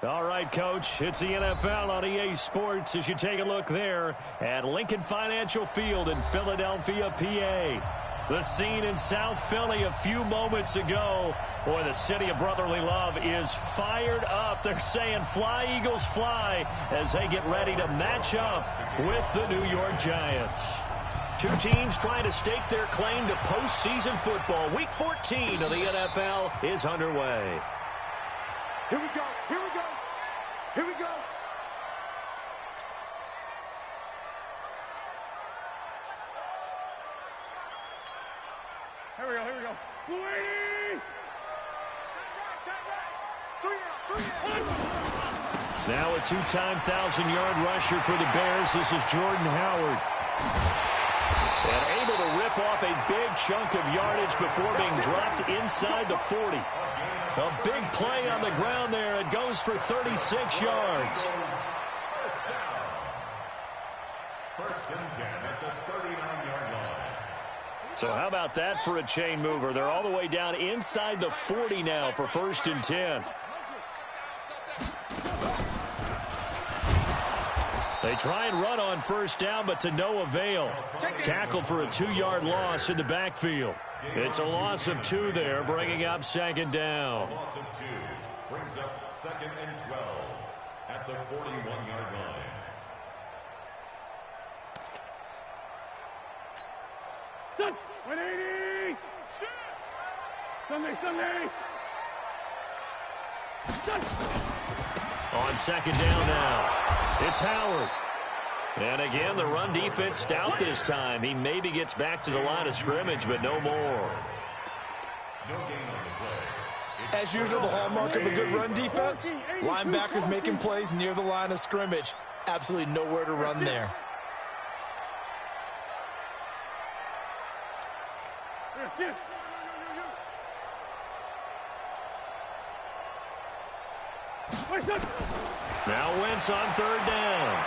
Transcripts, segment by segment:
All right, Coach, it's the NFL on EA Sports as you take a look there at Lincoln Financial Field in Philadelphia, PA. The scene in South Philly a few moments ago. Boy, the city of brotherly love is fired up. They're saying fly, Eagles, fly as they get ready to match up with the New York Giants. Two teams trying to stake their claim to postseason football. Week 14 of the NFL is underway. Here we go. Here we go. Here we go. Here we go. Here we go. Louise! Now a two-time 1,000-yard rusher for the Bears. This is Jordan Howard. And able to rip off a big chunk of yardage before being dropped inside the 40. A big play on the ground there. It goes for 36 yards. First and 10 at the 39-yard line. So how about that for a chain mover? They're all the way down inside the 40 now for first and 10. They try and run on first down, but to no avail. Tackled for a 2-yard loss in the backfield. It's a loss of 2 there, bringing up second down. Loss of 2 brings up second and 12 at the 41-yard line. Done. 180. Sunday. Done. On second down now, it's Howard. And again, the run defense stout this time. He maybe gets back to the line of scrimmage, but no more. No gain on the play. As usual, the hallmark of a good run defense, linebackers making plays near the line of scrimmage. Absolutely nowhere to run there. Now Wentz on third down.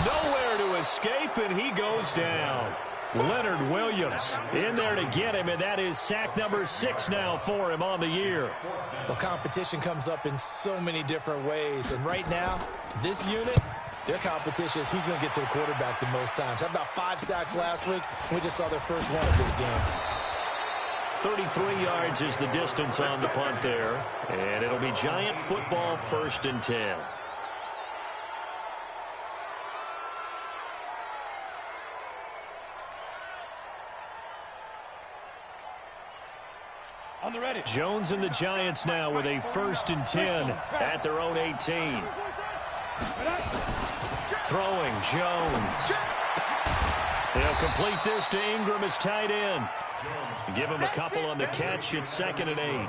Nowhere to escape, and he goes down. Leonard Williams in there to get him, and that is sack number 6 now for him on the year. Well, competition comes up in so many different ways, and right now, this unit, their competition is who's going to get to the quarterback the most times. How about 5 sacks last week? We just saw their first one of this game. 33 yards is the distance on the punt there, and it'll be Giant football first and 10. On the ready. Jones and the Giants now with a first and 10 at their own 18. Throwing Jones. They'll complete this to Ingram as tight end. Give him a couple on the catch. It's second and 8.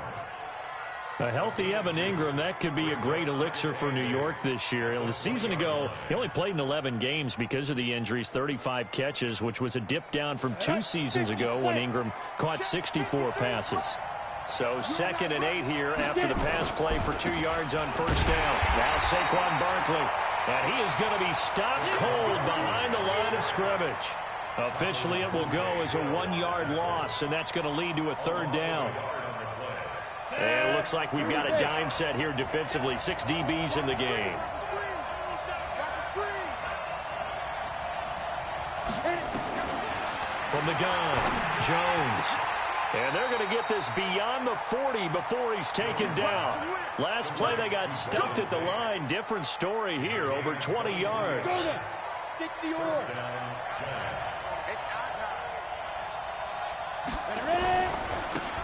A healthy Evan Ingram, that could be a great elixir for New York this year. The season ago, he only played in 11 games because of the injuries, 35 catches, which was a dip down from 2 seasons ago when Ingram caught 64 passes. So second and 8 here after the pass play for 2 yards on first down. Now Saquon Barkley, and he is going to be stopped cold behind the line of scrimmage. Officially, it will go as a 1-yard loss, and that's going to lead to a third down. And it looks like we've got a dime set here defensively. 6 DBs in the game. From the gun, Jones. And they're going to get this beyond the 40 before he's taken down. Last play, they got stuffed at the line. Different story here, over 20 yards. 60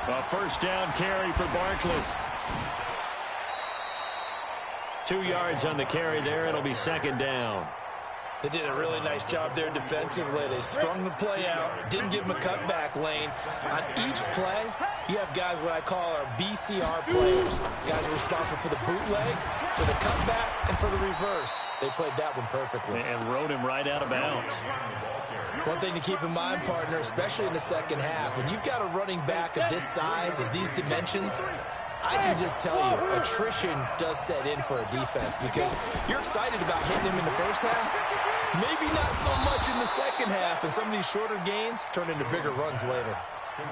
A first down carry for Barkley. 2 yards on the carry there. It'll be second down. They did a really nice job there defensively. They strung the play out, didn't give them a cutback lane. On each play, you have guys what I call our BCR players. Guys are responsible for the bootleg, for the cutback, and for the reverse. They played that one perfectly. And rode him right out of bounds. One thing to keep in mind, partner, especially in the second half, when you've got a running back of this size, of these dimensions, I can just tell you, attrition does set in for a defense because you're excited about hitting him in the first half. Maybe not so much in the second half, and some of these shorter gains turn into bigger runs later.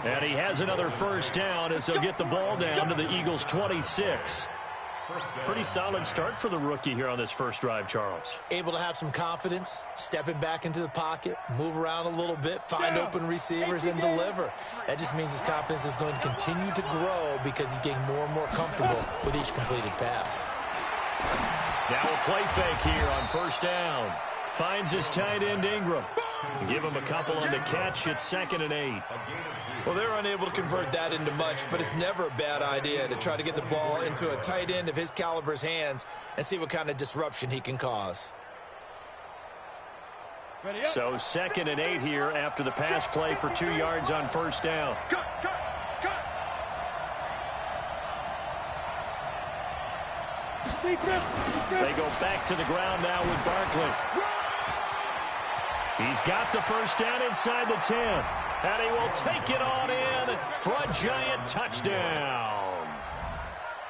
And he has another first down as they'll get the ball down to the Eagles' 26. Pretty solid start for the rookie here on this first drive, Charles. Able to have some confidence, stepping back into the pocket, move around a little bit, find open receivers, and deliver. That just means his confidence is going to continue to grow because he's getting more and more comfortable with each completed pass. Now a play fake here on first down. Finds his tight end Ingram. Give him a couple on the catch. It's 2nd and 8. Well, they're unable to convert that into much, but it's never a bad idea to try to get the ball into a tight end of his caliber's hands and see what kind of disruption he can cause. So 2nd and 8 here after the pass play for 2 yards on first down. They go back to the ground now with Barkley. He's got the first down inside the 10. And he will take it on in for a giant touchdown.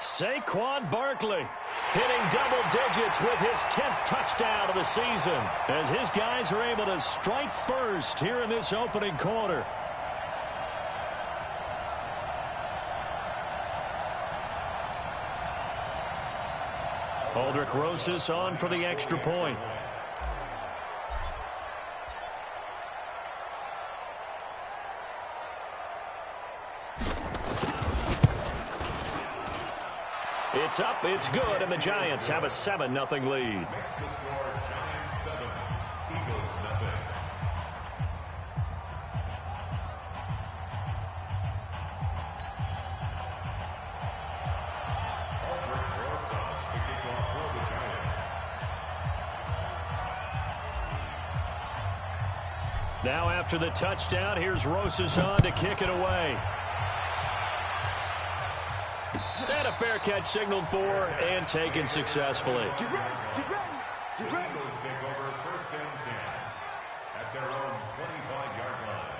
Saquon Barkley hitting double digits with his 10th touchdown of the season as his guys are able to strike first here in this opening quarter. Aldrich Rosas on for the extra point. It's up, it's good, and the Giants have a 7-0 lead. Now after the touchdown, here's Rosas on to kick it away. And a fair catch signaled for and taken successfully. Get ready, get ready, get ready. Eagles take over 1st and 10 at their own 25-yard line.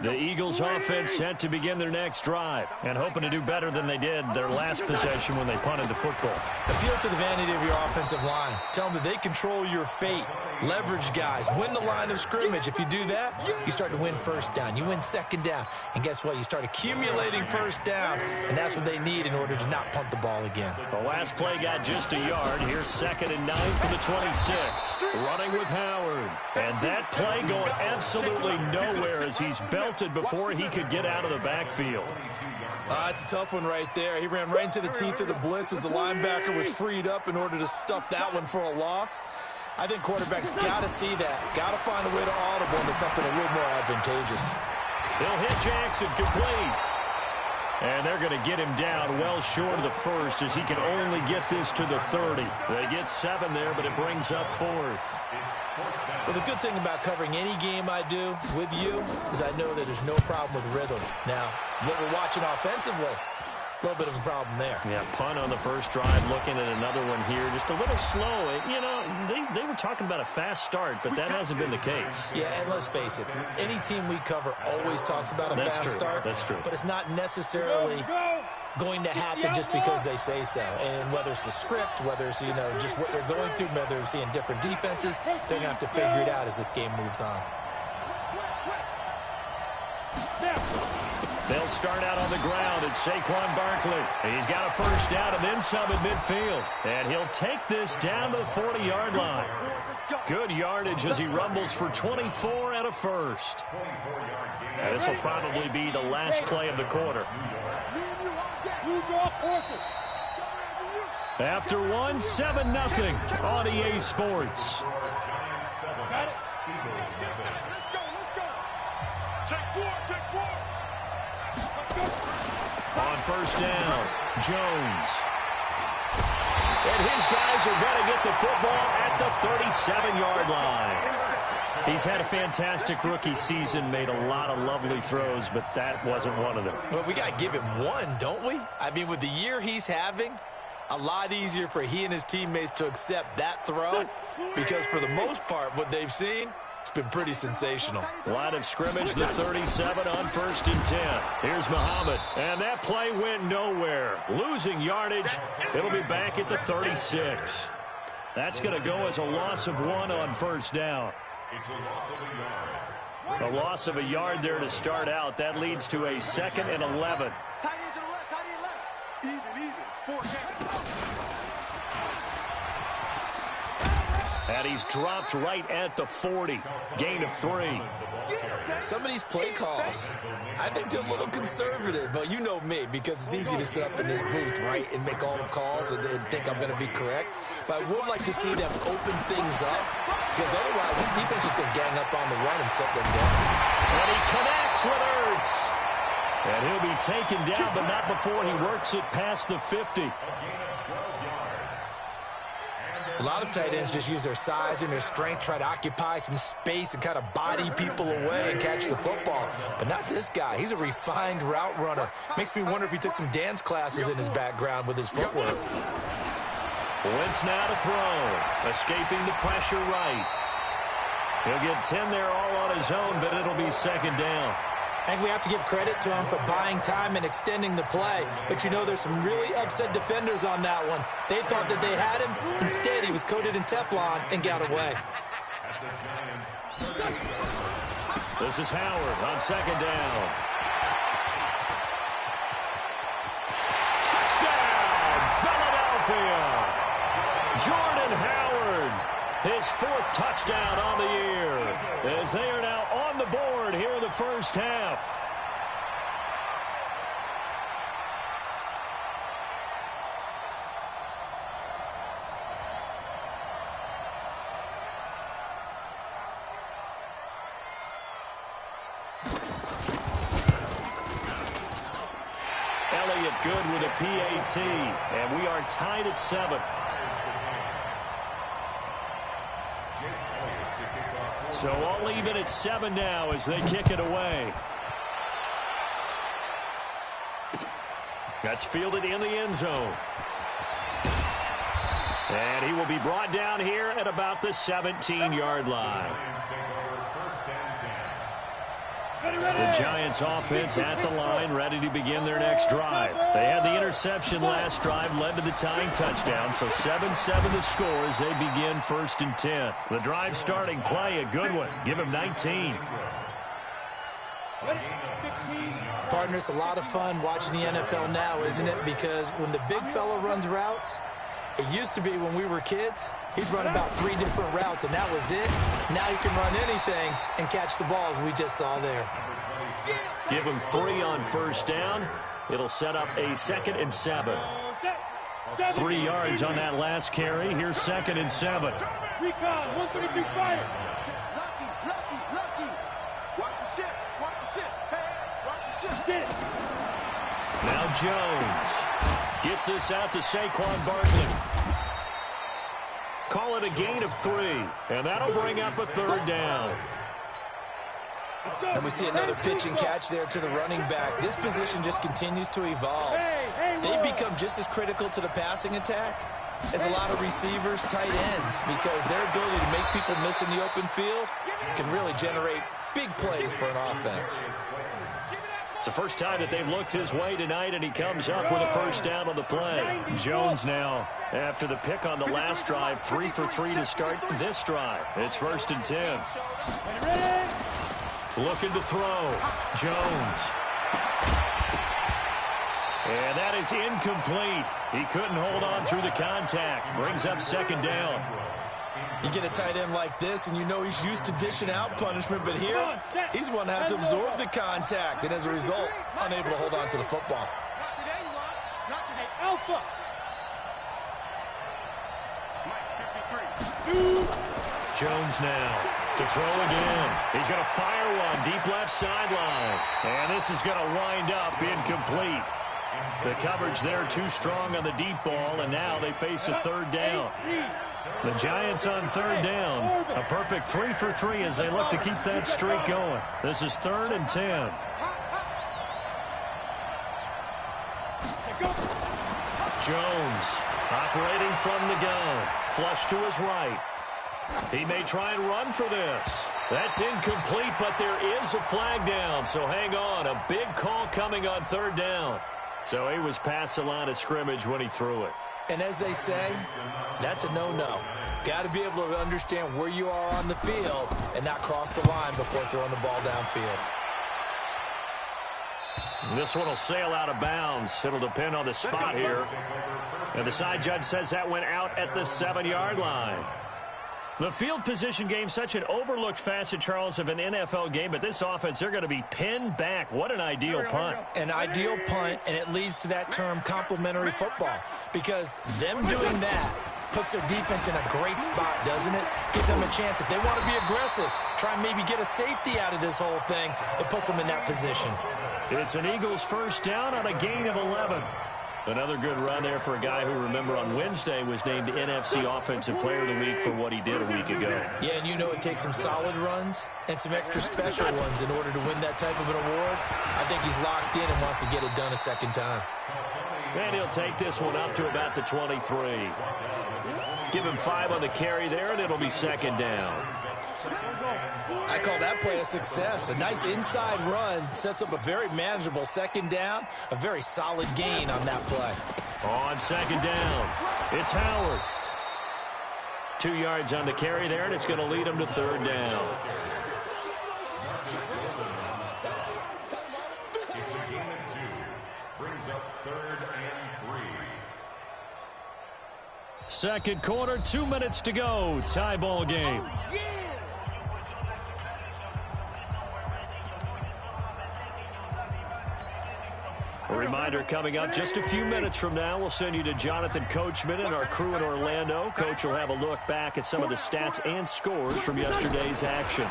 The Eagles offense set to begin their next drive and hoping to do better than they did their last possession when they punted the football. Appeal to the vanity of your offensive line. Tell them that they control your fate. Leverage guys. Win the line of scrimmage. If you do that, you start to win first down. You win second down. And guess what? You start accumulating first downs. And that's what they need in order to not punt the ball again. The last play got just a yard. Here's 2nd and 9 from the 26. Running with Howard. And that play going absolutely nowhere as he's belted before he could get out of the backfield. It's a tough one right there. He ran right into the teeth of the blitz as the linebacker was freed up in order to stuff that one for a loss. I think quarterbacks got to see that. Got to find a way to audible into something a little more advantageous. He'll hit Jackson complete. And they're going to get him down well short of the first as he can only get this to the 30. They get 7 there, but it brings up 4th. Well, the good thing about covering any game I do with you is I know that there's no problem with rhythm. Now, what we're watching offensively, a little bit of a problem there. Yeah, punt on the first drive, looking at another one here. Just a little slow. You know, they were talking about a fast start, but that hasn't been the case. Yeah, and let's face it, any team we cover always talks about a fast start. That's true. But it's not necessarily going to happen just because they say so. And whether it's the script, whether it's, you know, just what they're going through, whether they're seeing different defenses, they're going to have to figure it out as this game moves on. They'll start out on the ground at Saquon Barkley. He's got a first down and then some at midfield. And he'll take this down to the 40-yard line. Good yardage as he rumbles for 24 and a first. And this will probably be the last play of the quarter. After one, 7-0 on EA Sports. On first down, Jones. And his guys are going to get the football at the 37-yard line. He's had a fantastic rookie season, made a lot of lovely throws, but that wasn't one of them. Well, we got to give him one, don't we? I mean, with the year he's having, a lot easier for he and his teammates to accept that throw because for the most part, what they've seen, it's been pretty sensational. Line of scrimmage, the 37 on 1st and 10. Here's Muhammad, and that play went nowhere. Losing yardage, it'll be back at the 36. That's going to go as a loss of 1 on first down. It's a loss of a yard. A loss of a yard there to start out. That leads to a 2nd and 11. Tight end to the left, tight end left. Even. 4 down. And he's dropped right at the 40. Gain of 3. Some of these play calls, I think they're a little conservative, but you know me, because it's easy to sit up in this booth, right, and make all the calls and think I'm going to be correct. But I would like to see them open things up, because otherwise this defense is going to gang up on the run and shut them down. And he connects with Ertz. And he'll be taken down, but not before he works it past the 50. A lot of tight ends just use their size and their strength, try to occupy some space and kind of body people away and catch the football. But not this guy. He's a refined route runner. Makes me wonder if he took some dance classes in his background with his footwork. Wentz now to throw. Escaping the pressure right. He'll get 10 there all on his own, but it'll be 2nd down. I think we have to give credit to him for buying time and extending the play. But, you know, there's some really upset defenders on that one. They thought that they had him. Instead, he was coated in Teflon and got away. This is Howard on 2nd down. Touchdown, Philadelphia! Jordan Howard, his 4th touchdown on the year, as they are now on the board here in the first half. Elliott good with a PAT, and we are tied at 7. So all even at 7 now as they kick it away. That's fielded in the end zone. And he will be brought down here at about the 17-yard line. The Giants offense at the line, ready to begin their next drive. They had the interception last drive, led to the tying touchdown, so 7-7 the score as they begin 1st and 10. The drive starting play, a good one. Give him 19. Partner, it's a lot of fun watching the NFL now, isn't it? Because when the big fella runs routes, it used to be when we were kids, he'd run about 3 different routes, and that was it. Now he can run anything and catch the balls we just saw there. Give him 3 on 1st down. It'll set up a 2nd and 7. 3 yards on that last carry. Here's 2nd and 7. Recon, 132 fire. Lucky. Watch the ship. Hey, watch the ship. Get it. Now Jones gets this out to Saquon Barkley. Call it a gain of 3, and that'll bring up a 3rd down. And we see another pitch and catch there to the running back. This position just continues to evolve. They become just as critical to the passing attack as a lot of receivers, tight ends, because their ability to make people miss in the open field can really generate big plays for an offense. It's the first time that they've looked his way tonight, and he comes up with a 1st down on the play. Jones now, after the pick on the last drive, 3 for 3 to start this drive. It's 1st and 10. Looking to throw. Jones. And that is incomplete. He couldn't hold on through the contact. Brings up 2nd down. You get a tight end like this, and you know he's used to dishing out punishment, but here, he's going to have to absorb the contact, and as a result, unable to hold on to the football. Not today, Alpha. Jones now to throw again. He's going to fire one deep left sideline. And this is going to wind up incomplete. The coverage there too strong on the deep ball, and now they face a 3rd down. The Giants on 3rd down. A perfect 3 for 3 as they look to keep that streak going. This is 3rd and 10. Jones operating from the gun. Flush to his right. He may try and run for this. That's incomplete, but there is a flag down, so hang on. A big call coming on 3rd down. So he was past the line of scrimmage when he threw it. And as they say, that's a no-no. Got to be able to understand where you are on the field and not cross the line before throwing the ball downfield. This one will sail out of bounds. It'll depend on the spot here. And the side judge says that went out at the 7-yard line. The field position game, such an overlooked facet, Charles, of an NFL game, but this offense, they're going to be pinned back. What an ideal punt. An ideal punt, and it leads to that term complementary football, because them doing that puts their defense in a great spot, doesn't it? Gives them a chance. If they want to be aggressive, try and maybe get a safety out of this whole thing, it puts them in that position. It's an Eagles first down on a gain of 11. Another good run there for a guy who, remember, on Wednesday was named NFC Offensive Player of the Week for what he did a week ago. Yeah, and you know it takes some solid runs and some extra special ones in order to win that type of an award. I think he's locked in and wants to get it done a second time. And he'll take this one up to about the 23. Give him 5 on the carry there, and it'll be second down. I call that play a success. A nice inside run sets up a very manageable second down, a very solid gain on that play. On second down, it's Howard. 2 yards on the carry there, and it's going to lead him to third down. It's a gain of 2. Brings up 3rd and 3. Second quarter, 2 minutes to go. Tie ball game. A reminder coming up just a few minutes from now, we'll send you to Jonathan Coachman and our crew in Orlando. Coach will have a look back at some of the stats and scores from yesterday's action.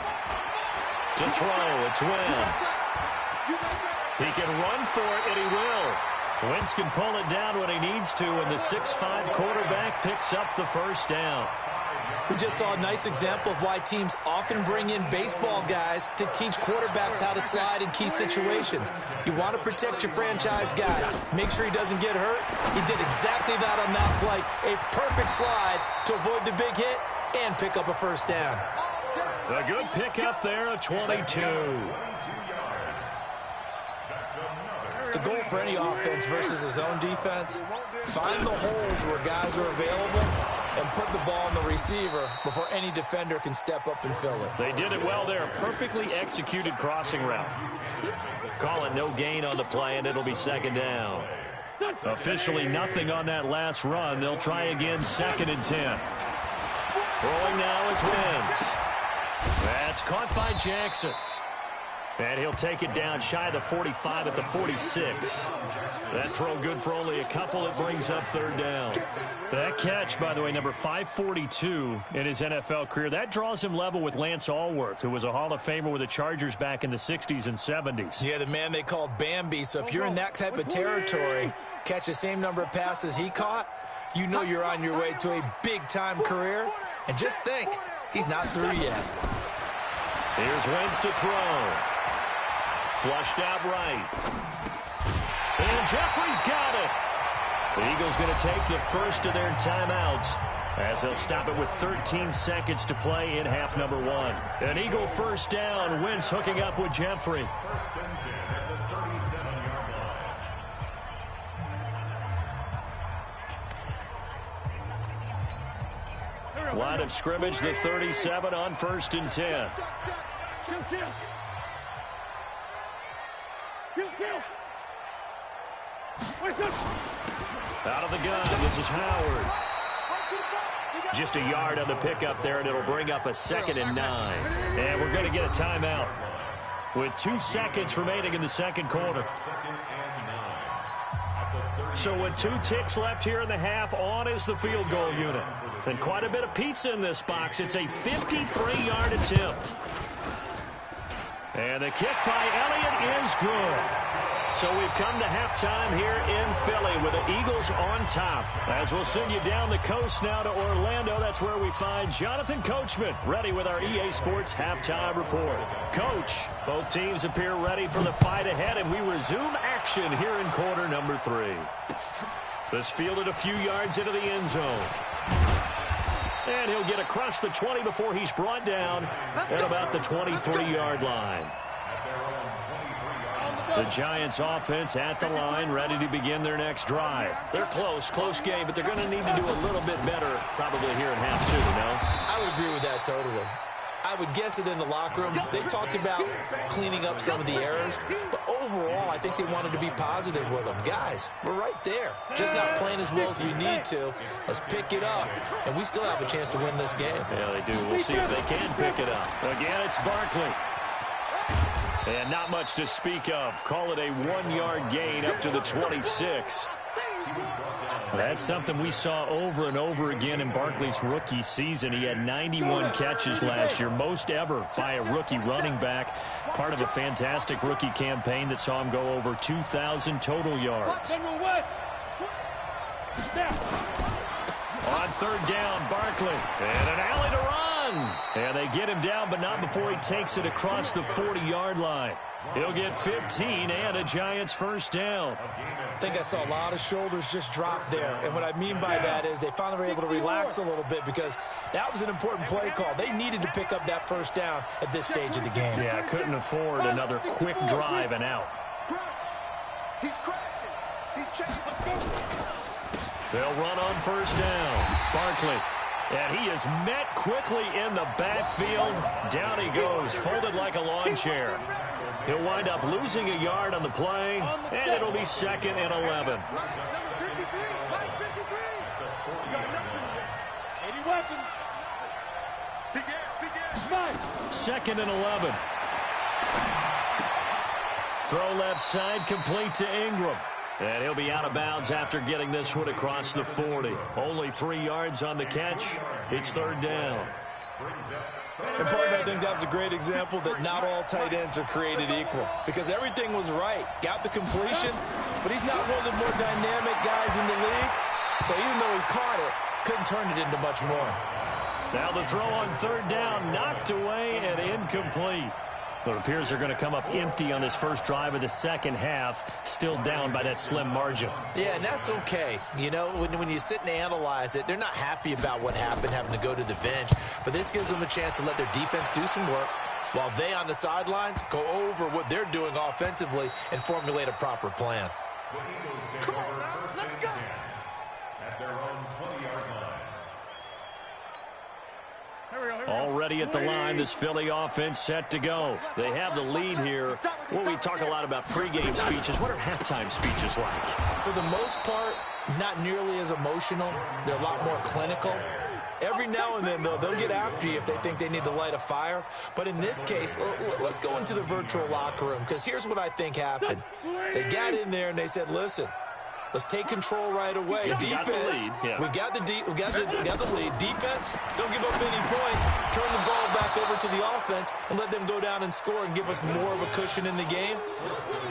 To throw, it's Wentz. He can run for it, and he will. Wentz can pull it down when he needs to, and the 6'5" quarterback picks up the first down. We just saw a nice example of why teams often bring in baseball guys to teach quarterbacks how to slide in key situations. You want to protect your franchise guy. Make sure he doesn't get hurt. He did exactly that on that play. A perfect slide to avoid the big hit and pick up a first down. A good pickup there, a 22. The goal for any offense versus his own defense, find the holes where guys are available and put the ball on the receiver before any defender can step up and fill it. They did it well there. Perfectly executed crossing route. Call it no gain on the play, and it'll be second down. Officially nothing on that last run. They'll try again, 2nd and 10. Throwing now is Wentz. That's caught by Jackson. And he'll take it down shy of the 45 at the 46. That throw good for only a couple. It brings up third down. That catch, by the way, number 542 in his NFL career, that draws him level with Lance Allworth, who was a Hall of Famer with the Chargers back in the 60s and 70s. Yeah, the man they called Bambi. So if you're in that type of territory, catch the same number of passes he caught, you know you're on your way to a big-time career. And just think, he's not through yet. Here's Wentz to throw. Flushed out right. And Jeffrey's got it. The Eagles going to take the first of their timeouts as they'll stop it with 13 seconds to play in half number 1. An Eagle first down. Wentz hooking up with Jeffrey. Line of scrimmage, the 37 on 1st and 10. Out of the gun, this is Howard. Just a yard on the pickup there, and it'll bring up a 2nd and 9. And we're going to get a timeout with 2 seconds remaining in the second quarter. So with 2 ticks left here in the half, on is the field goal unit. And quite a bit of pizza in this box. It's a 53-yard attempt. And the kick by Elliott is good. So we've come to halftime here in Philly with the Eagles on top. As we'll send you down the coast now to Orlando, that's where we find Jonathan Coachman, ready with our EA Sports halftime report. Coach, both teams appear ready for the fight ahead, and we resume action here in quarter number 3. This fielded a few yards into the end zone. And he'll get across the 20 before he's brought down at about the 23-yard line. The Giants offense at the line, ready to begin their next drive. They're close game, but they're going to need to do a little bit better probably here in half two, I would agree with that totally. I would guess it in the locker room. They talked about cleaning up some of the errors, but overall, I think they wanted to be positive with them. Guys, we're right there. Just not playing as well as we need to. Let's pick it up, and we still have a chance to win this game. Yeah, they do. We'll see if they can pick it up. Again, it's Barkley. And not much to speak of. Call it a 1-yard gain up to the 26. That's something we saw over and over again in Barkley's rookie season. He had 91 catches last year, most ever by a rookie running back. Part of a fantastic rookie campaign that saw him go over 2,000 total yards. On third down, Barkley. And an alley to run. And they get him down, but not before he takes it across the 40-yard line. He'll get 15 and a Giants first down. I think I saw a lot of shoulders just drop there. And what I mean by that is they finally were able to relax a little bit because that was an important play call. They needed to pick up that first down at this stage of the game. Yeah, couldn't afford another quick drive and out. He's crashing. He's chasing. They'll run on first down. Barkley. And he is met quickly in the backfield. Down he goes, folded like a lawn chair. He'll wind up losing a yard on the play, and it'll be 2nd and 11. Second and 11. Throw left side, complete to Ingram. And he'll be out of bounds after getting this one across the 40. Only 3 yards on the catch. It's third down. And, partner, I think that was a great example that not all tight ends are created equal because everything was right. Got the completion, but he's not one of the more dynamic guys in the league. So even though he caught it, couldn't turn it into much more. Now the throw on third down, knocked away and incomplete. It appears they're going to come up empty on this first drive of the second half, still down by that slim margin. Yeah, and that's okay. You know, when you sit and analyze it, they're not happy about what happened, having to go to the bench. But this gives them a chance to let their defense do some work while they on the sidelines go over what they're doing offensively and formulate a proper plan. Come on now, let's go. At their own 20-yard line. Already at the line, this Philly offense set to go. They have the lead here. Well, we talk a lot about pregame speeches. What are halftime speeches like? For the most part, not nearly as emotional. They're a lot more clinical. Every now and then, though, they'll get after you if they think they need to light a fire. But in this case, let's go into the virtual locker room because here's what I think happened. They got in there and they said, listen, let's take control right away. Defense, we got the lead. Defense, don't give up any points. Turn the ball back over to the offense and let them go down and score and give us more of a cushion in the game.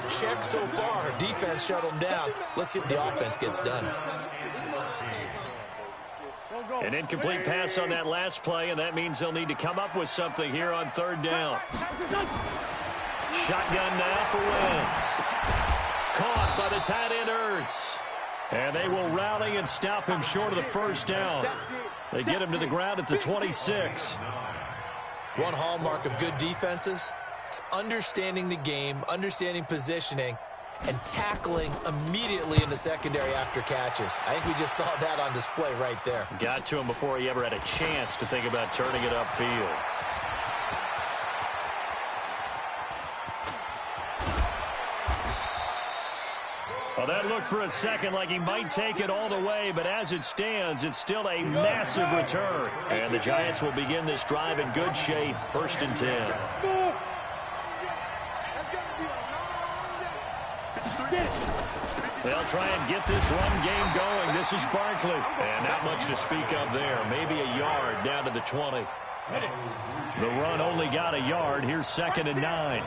Check so far. Defense shut them down. Let's see if the offense gets done. An incomplete pass on that last play, and that means they'll need to come up with something here on third down. Shotgun now for Wentz. Caught by the tight end Ertz. And they will rally and stop him short of the first down. They get him to the ground at the 26. One hallmark of good defenses is understanding the game, understanding positioning, and tackling immediately in the secondary after catches. I think we just saw that on display right there. Got to him before he ever had a chance to think about turning it upfield. Well, that looked for a second like he might take it all the way, but as it stands, it's still a massive return. And the Giants will begin this drive in good shape, 1st and 10. They'll try and get this run game going. This is Barkley. And not much to speak of there. Maybe a yard down to the 20. The run only got a yard. Here's 2nd and 9.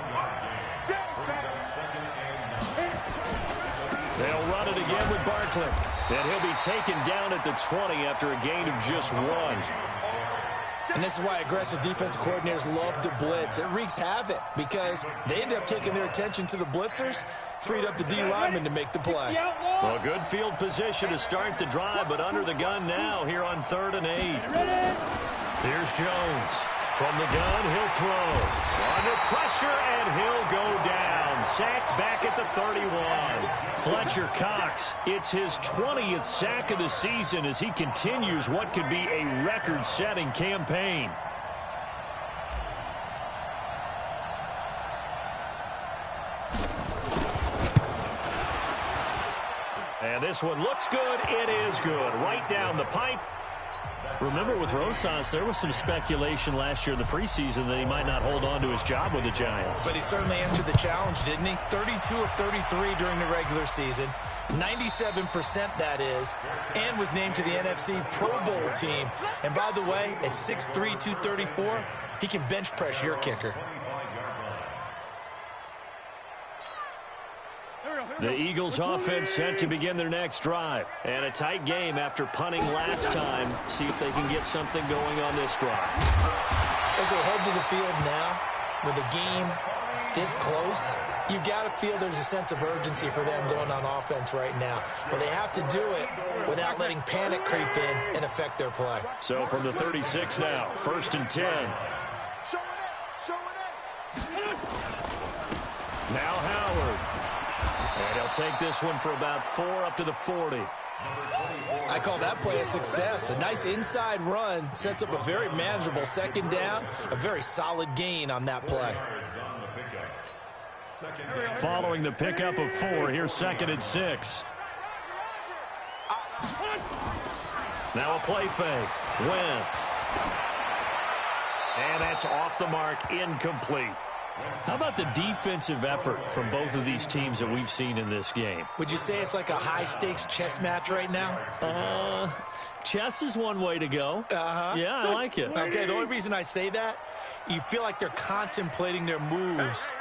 They'll run it again with Barkley. And he'll be taken down at the 20 after a gain of just 1. And this is why aggressive defensive coordinators love to blitz. It wreaks havoc because they end up taking their attention to the blitzers, freed up the D lineman to make the play. Well, good field position to start the drive, but under the gun now here on 3rd and 8. Here's Jones. From the gun, he'll throw. Under pressure, and he'll go down. Sacked back at the 31. Fletcher Cox, it's his 20th sack of the season as he continues what could be a record-setting campaign. And this one looks good. It is good. Right down the pipe. Remember, with Rosas, there was some speculation last year in the preseason that he might not hold on to his job with the Giants. But he certainly answered the challenge, didn't he? 32 of 33 during the regular season. 97% that is. And was named to the NFC Pro Bowl team. And by the way, at 6'3", 234, he can bench press your kicker. The Eagles offense set to begin their next drive. And a tight game after punting last time. See if they can get something going on this drive. As they head to the field now, with the game this close, you've got to feel there's a sense of urgency for them going on offense right now. But they have to do it without letting panic creep in and affect their play. So from the 36 now, 1st and 10. Now Howard. And he'll take this one for about 4 up to the 40. I call that play a success. A nice inside run sets up a very manageable 2nd down. A very solid gain on that play. Following the pickup of 4, here's 2nd and 6. Now a play fake. Wentz. And that's off the mark, incomplete. How about the defensive effort from both of these teams that we've seen in this game? Would you say it's like a high-stakes chess match right now? Chess is one way to go. Yeah, I like it. Okay, the only reason I say that, you feel like they're contemplating their moves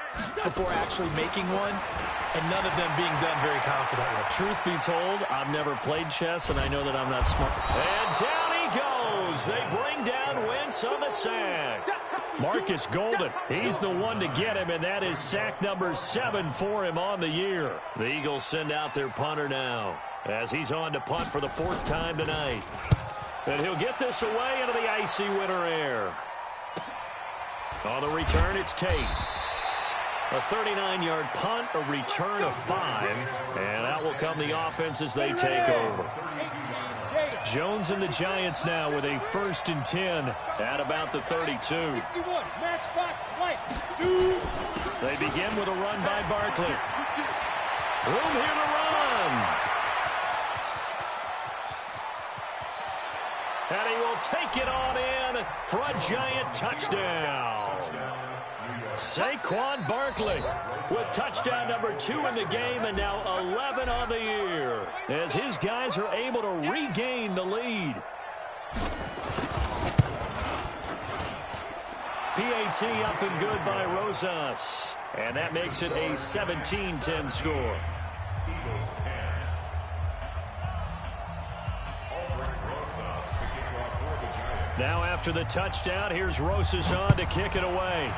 before actually making one, and none of them being done very confidently. Truth be told, I've never played chess, and I know that I'm not smart. And down he goes. They bring down Wentz on the sack. Marcus Golden, he's the one to get him, and that is sack number 7 for him on the year. The Eagles send out their punter now as he's on to punt for the 4th time tonight. And he'll get this away into the icy winter air. On the return, it's Tate. A 39-yard punt, a return of 5, and out will come the offense as they take over. Jones and the Giants now with a 1st and 10 at about the 32. They begin with a run by Barkley. Room here to run. And he will take it on in for a Giant touchdown. Saquon Barkley with touchdown number 2 in the game and now 11 on the year as his guys are able to regain the lead. PAT up and good by Rosas. And that makes it a 17-10 score. Now after the touchdown, here's Rosas on to kick it away.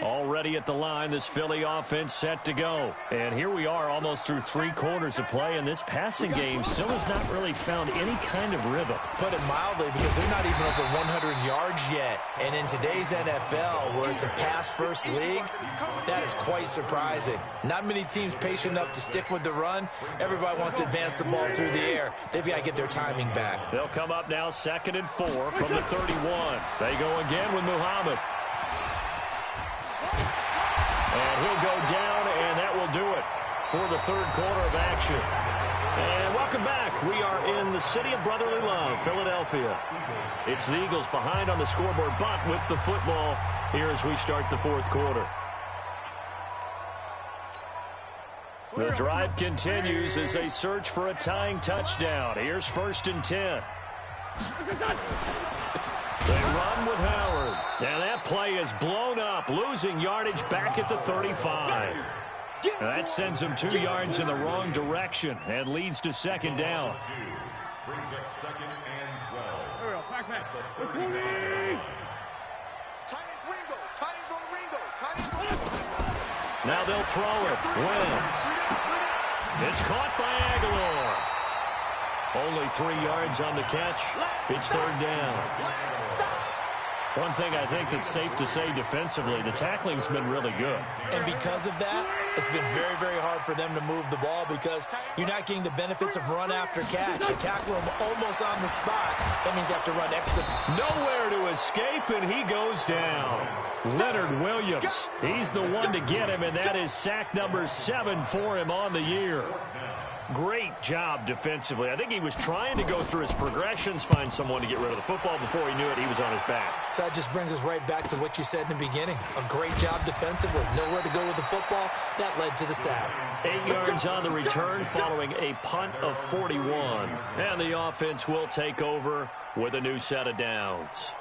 Already at the line, this Philly offense set to go. And here we are almost through 3 quarters of play, and this passing game still has not really found any kind of rhythm. Put it mildly, because they're not even over 100 yards yet. And in today's NFL, where it's a pass-first league, that is quite surprising. Not many teams patient enough to stick with the run. Everybody wants to advance the ball through the air. They've got to get their timing back. They'll come up now 2nd and 4 from the 31. They go again with Muhammad. And he'll go down, and that will do it for the 3rd quarter of action. And welcome back. We are in the city of brotherly love, Philadelphia. It's the Eagles behind on the scoreboard, but with the football here as we start the 4th quarter. The drive continues as they search for a tying touchdown. Here's 1st and 10. They run with Howard. And that play is blown up, losing yardage back at the 35. And that sends them 2 yards in the wrong direction and leads to 2nd down. Brings up 2nd and 12. Now they'll throw it. Wentz. It's caught by Aguilar. Only 3 yards on the catch. It's third down. One thing I think that's safe to say defensively, the tackling's been really good. And because of that, it's been very, very hard for them to move the ball because you're not getting the benefits of run after catch. You tackle him almost on the spot. That means you have to run extra. Nowhere to escape, and he goes down. Leonard Williams, he's the one to get him, and that is sack number 7 for him on the year. Great job defensively. I think he was trying to go through his progressions, find someone to get rid of the football. Before he knew it, he was on his back. So that just brings us right back to what you said in the beginning. A great job defensively. Nowhere to go with the football. That led to the sack. 8 yards on the return following a punt of 41. And the offense will take over with a new set of downs.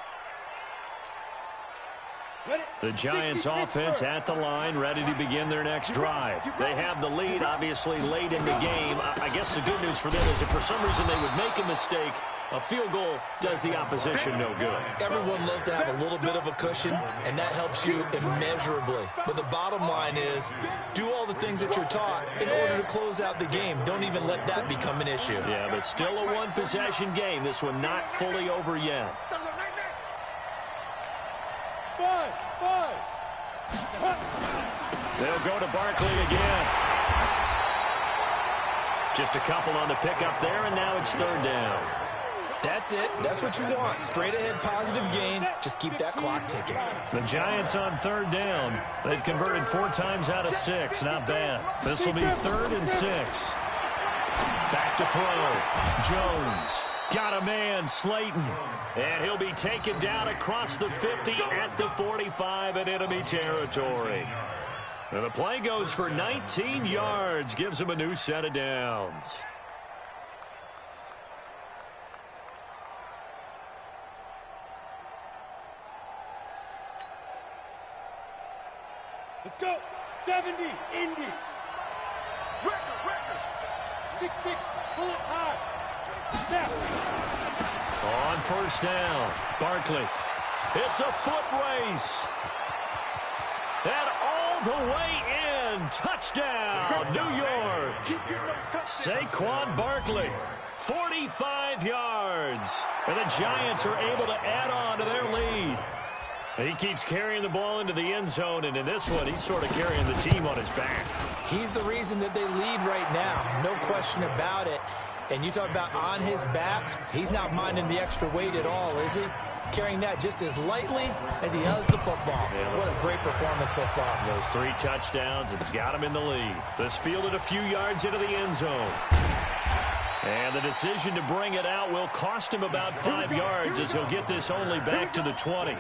The Giants offense at the line, ready to begin their next drive. They have the lead, obviously, late in the game. I guess the good news for them is if for some reason they would make a mistake, a field goal does the opposition no good. Everyone loves to have a little bit of a cushion, and that helps you immeasurably. But the bottom line is, do all the things that you're taught in order to close out the game. Don't even let that become an issue. Yeah, but still a one-possession game. This one not fully over yet. They'll go to Barkley again. Just a couple on the pickup there, and now it's third down. That's it. That's what you want. Straight ahead positive gain. Just keep that clock ticking. The Giants on third down. They've converted 4 times out of 6. Not bad. This will be 3rd and 6. Back to throw. Jones. Got a man, Slayton. And he'll be taken down across the 50 at the 45 in enemy territory. And the play goes for 19 yards. Gives him a new set of downs. Let's go. 70, Indy. Record. 6-6, bullet high. Snap. On first down, Barkley. It's a foot race. And all the way in. Touchdown, New York. Saquon Barkley, 45 yards. And the Giants are able to add on to their lead. And he keeps carrying the ball into the end zone, and in this one, he's sort of carrying the team on his back. He's the reason that they lead right now. No question about it. And you talk about on his back, he's not minding the extra weight at all, is he? Carrying that just as lightly as he does the football. Yeah. What a great performance so far. Those 3 touchdowns, it's got him in the lead. This fielded a few yards into the end zone. And the decision to bring it out will cost him about 5 yards as he'll get this only back to the 20.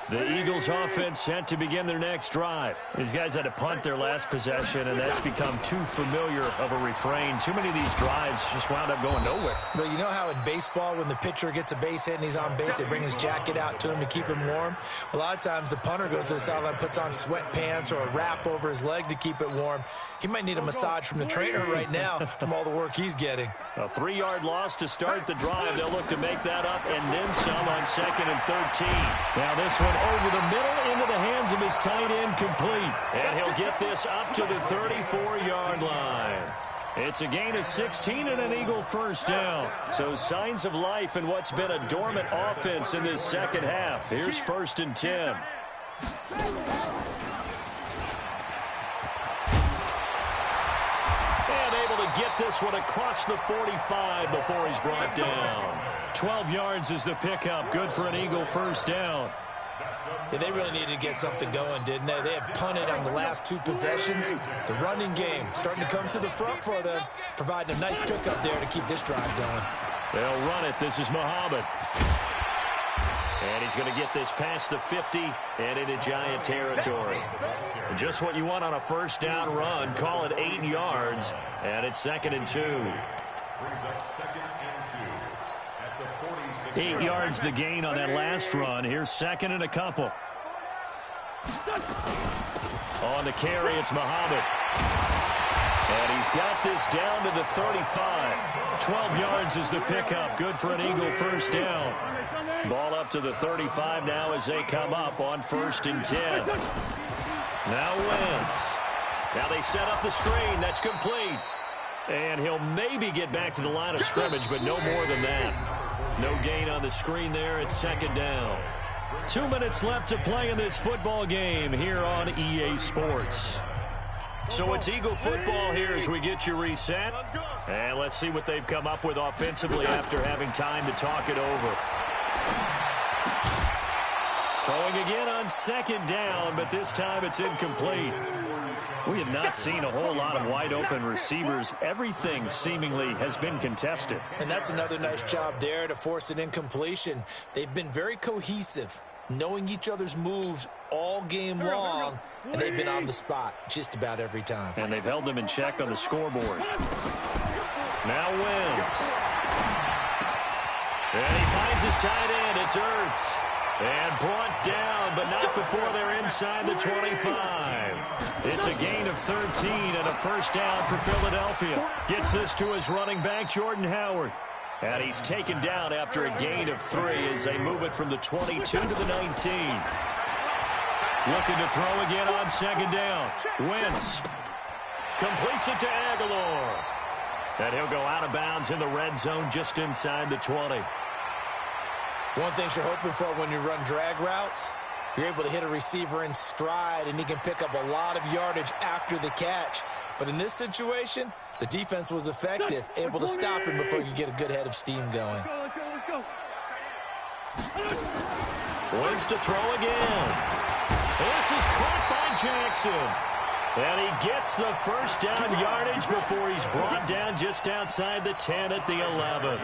The Eagles offense set to begin their next drive. These guys had to punt their last possession, and that's become too familiar of a refrain. Too many of these drives just wound up going nowhere. But you know how in baseball, when the pitcher gets a base hit and he's on base, they bring his jacket out to him to keep him warm? A lot of times the punter goes to the sideline, puts on sweatpants or a wrap over his leg to keep it warm. He might need a massage from the trainer right now from all the work he's getting. A 3-yard loss to start the drive. They'll look to make that up and then some on 2nd and 13. Now this one over the middle into the hands of his tight end, complete. And he'll get this up to the 34-yard line. It's a gain of 16 and an Eagle first down. So signs of life in what's been a dormant offense in this second half. Here's 1st and 10. And able to get this one across the 45 before he's brought down. 12 yards is the pickup. Good for an Eagle first down. Yeah, they really needed to get something going, didn't they? They had punted on the last 2 possessions. The running game starting to come to the front for them, providing a nice pickup there to keep this drive going. They'll run it. This is Muhammad. And he's going to get this past the 50 and into Giant territory. And just what you want on a first down run. Call it 8 yards, and it's 2nd and 2. Brings up 2nd and 2 at the 46. 8 yards the gain on that last run. Here's 2nd and a couple. On the carry, it's Muhammad. And he's got this down to the 35. 12 yards is the pickup. Good for an Eagle first down. Ball up to the 35 now as they come up on 1st and 10. Now Wentz. Now they set up the screen. That's complete. And he'll maybe get back to the line of scrimmage, but no more than that. No gain on the screen there at 2nd down. 2 minutes left to play in this football game here on EA Sports. So it's Eagle football here as we get you reset. And let's see what they've come up with offensively after having time to talk it over. Throwing again on 2nd down, but this time it's incomplete. We have not seen a whole lot of wide-open receivers. Everything seemingly has been contested. And that's another nice job there to force an incompletion. They've been very cohesive, knowing each other's moves all game long, and they've been on the spot just about every time. And they've held them in check on the scoreboard. Now Wentz. And he finds his tight end. It's Ertz. And brought down, but not before they're inside the 25. It's a gain of 13 and a first down for Philadelphia. Gets this to his running back, Jordan Howard. And he's taken down after a gain of 3 as they move it from the 22 to the 19. Looking to throw again on 2nd down. Wentz completes it to Aguilar. And he'll go out of bounds in the red zone just inside the 20. One thing you're hoping for when you run drag routes, you're able to hit a receiver in stride, and he can pick up a lot of yardage after the catch. But in this situation, the defense was effective, able to stop him before you get a good head of steam going. Wants to throw again. This is caught by Jackson. And he gets the first down yardage before he's brought down just outside the 10 at the 11.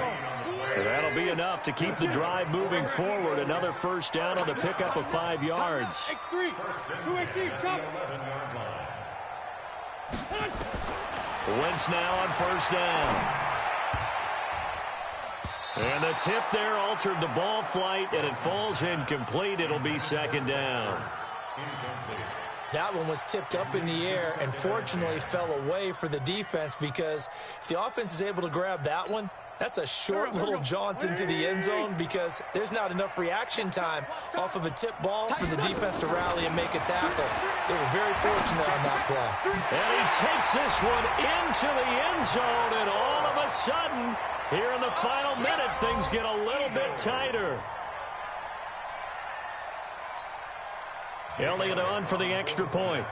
And that'll be enough to keep the drive moving forward. Another first down on the pickup of 5 yards. X3, 2X, chop. Wentz now on first down. And the tip there altered the ball flight, and it falls incomplete. It'll be 2nd down. That one was tipped up in the air and fortunately fell away for the defense, because if the offense is able to grab that one, that's a short little jaunt into the end zone, because there's not enough reaction time off of a tip ball for the defense to rally and make a tackle. They were very fortunate on that play. And he takes this one into the end zone, and all of a sudden, here in the final minute, things get a little bit tighter. Elliott on for the extra point.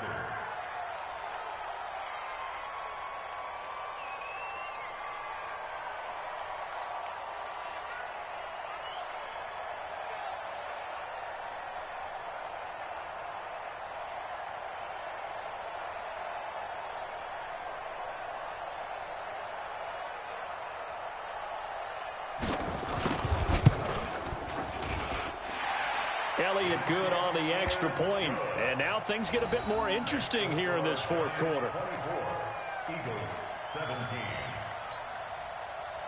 Elliott good on the extra point. And now things get a bit more interesting here in this 4th quarter. Eagles 17.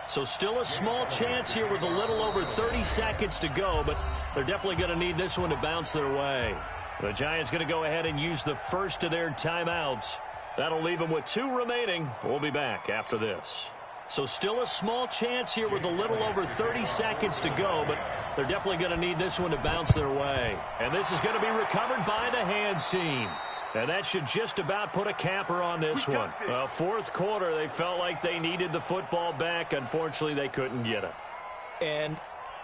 So still a small chance here with a little over 30 seconds to go, but they're definitely going to need this one to bounce their way. The Giants going to go ahead and use the first of their timeouts. That'll leave them with 2 remaining. We'll be back after this. So still a small chance here with a little over 30 seconds to go, but they're definitely going to need this one to bounce their way. And this is going to be recovered by the hands team. And that should just about put a capper on this one. 4th quarter, they felt like they needed the football back. Unfortunately, they couldn't get it. And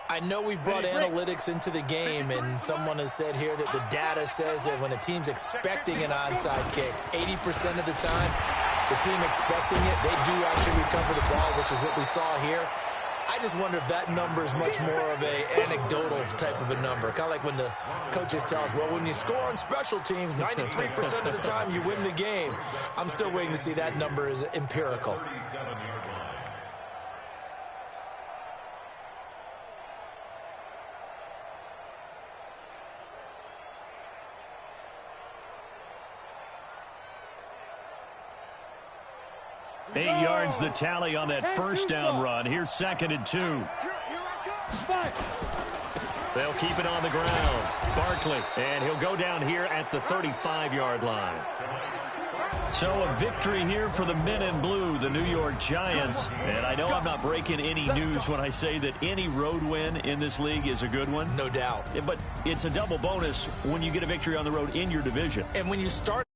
I know we brought analytics into the game, and someone has said here that the data says that when a team's expecting an onside kick, 80% of the time, the team expecting it, they do actually recover the ball, which is what we saw here. I just wonder if that number is much more of a anecdotal type of a number. Kind of like when the coaches tell us, well, when you score on special teams, 93% of the time you win the game. I'm still waiting to see that number is empirical. Eight yards the tally on that first down run. Here's 2nd and 2. They'll keep it on the ground. Barkley, and he'll go down here at the 35-yard line. So a victory here for the men in blue, the New York Giants. And I know I'm not breaking any news when I say that any road win in this league is a good one. No doubt. But it's a double bonus when you get a victory on the road in your division. And when you start